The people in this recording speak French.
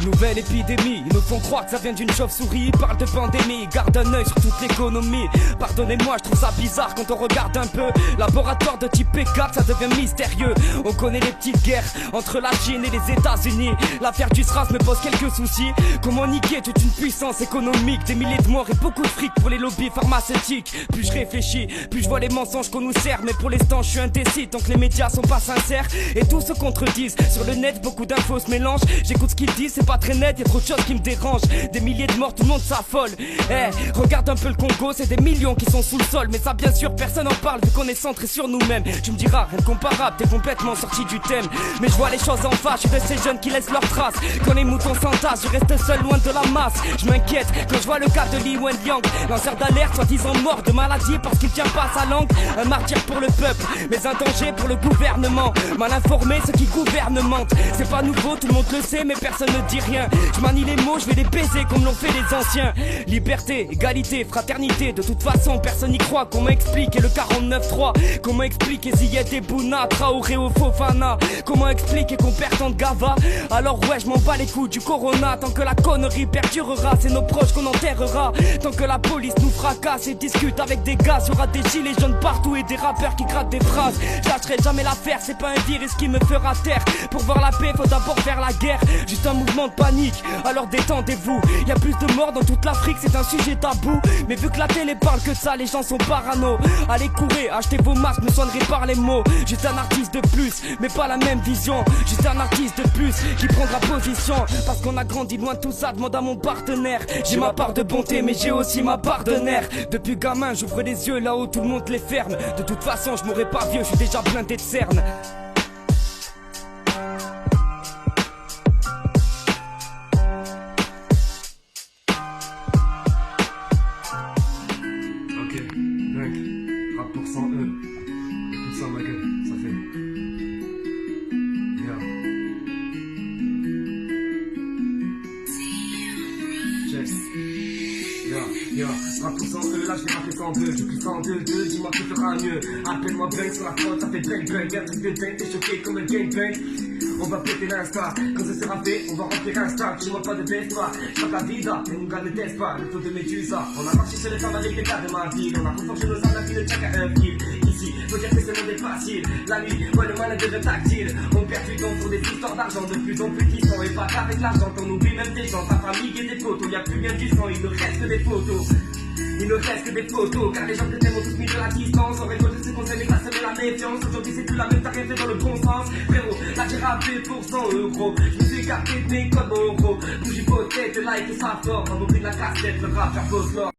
Nouvelle épidémie, ils nous font croire que ça vient d'une chauve-souris. Ils parlent de pandémie, gardent un œil sur toute l'économie. Pardonnez-moi, je trouve ça bizarre quand on regarde un peu. Laboratoire de type P4, ça devient mystérieux. On connaît les petites guerres entre la Chine et les États-Unis. L'affaire du SRAS me pose quelques soucis. Comment niquer toute une puissance économique, des milliers de morts et beaucoup de fric pour les lobbies pharmaceutiques. Plus je réfléchis, plus je vois les mensonges qu'on nous sert. Mais pour l'instant je suis indécis tant que les médias sont pas sincères et tous se contredisent. Sur le net beaucoup d'infos se mélangent. J'écoute ce qu'ils disent, c'est pas très net, y'a trop de choses qui me dérangent. Des milliers de morts, tout le monde s'affole. Regarde un peu le Congo, c'est des millions qui sont sous le sol. Mais ça bien sûr personne en parle vu qu'on est centré sur nous-mêmes. Tu me diras, rien de comparable, t'es complètement sorti du thème. Mais je vois les choses en face, je suis de ces jeunes qui laissent leurs traces. Quand les moutons s'entassent, je reste seul loin de la masse. Je m'inquiète quand je vois le cas de Li Wenliang, lanceur d'alerte soi-disant mort de maladie parce qu'il tient pas sa langue. Un martyr pour le peuple, mais un danger pour le gouvernement. Mal informé, ceux qui gouvernent mentent. C'est pas nouveau, tout le monde le sait mais personne ne dit rien. Je manie les mots, je vais les baiser comme l'ont fait les anciens. Liberté, égalité, fraternité, de toute façon personne n'y croit. Comment expliquer le 49-3? Comment expliquer Ziyed et Bouna, Traoré au Fofana? Comment expliquer qu'on perd tant de gava? Alors ouais, je m'en bats les couilles du corona. Tant que la connerie perdurera, c'est nos proches qu'on enterrera. Tant que la police nous fracasse et discute avec des gars, y'aura des gilets jaunes partout et des rappeurs qui grattent des phrases. Je lâcherai jamais l'affaire, c'est pas un virus qui me fera taire. Pour voir la paix, faut d'abord faire la guerre. Juste un mouvement de panique, alors détendez-vous. Y'a plus de morts dans toute l'Afrique, c'est un sujet tabou. Mais vu que la télé parle que de ça, les gens sont parano. Allez courir, achetez vos masques, me soignerez par les mots. Juste un artiste de plus, mais pas la même vision. Juste un artiste de plus qui prendra position. Parce qu'on a grandi loin de tout ça, demande à mon partenaire. J'ai ma part de bonté, mais j'ai aussi ma part de nerfs. Depuis gamin, j'ouvre les yeux là où tout le monde les ferme. De toute façon, je mourrai pas vieux, je suis déjà blindé de cernes. Ok, mec, rap pour 100 E. Écoute ça ma gueule, ça fait. Rap pour 100 E, là je vais rapper 102. J'ai pris 102, dis-moi qui fera mieux. Appelle-moi Bang sur la faute, ça fait bang bang. Un truc de dingue, t'es choqué comme un gangbang. On va péter l'insta, quand ce sera fait, on va remplir Insta. Je vois pas de best-toi, je la vida, et nous gars ne teste pas, le faux de Médusa. On a marché sur les femmes avec les gars de ma ville. On a conforté nos âmes, la vie de chacun un fil. Ici, faut dire que ce monde est facile. La nuit, ouais le mal devient tactile. On perd du temps pour des histoires d'argent, de plus en plus distants. Et pas qu'avec l'argent, qu'on oublie même des gens, ta famille et des photos. Y'a plus bien du sang, il ne reste que des photos. Il ne reste que des photos, car les gens que t'aimes ont tous mis de la distance. On récolte ses conseils, mais grâce à de la méfiance. Aujourd'hui c'est plus la même, t'as rien fait dans le bon sens. Frérot, là j'ai rappé pour 100 euros. Je me suis écarté de mes codes, mon gros. Bougie potette, like et ça fort. On oublie de la cassette, le rap, faire fausse l'or.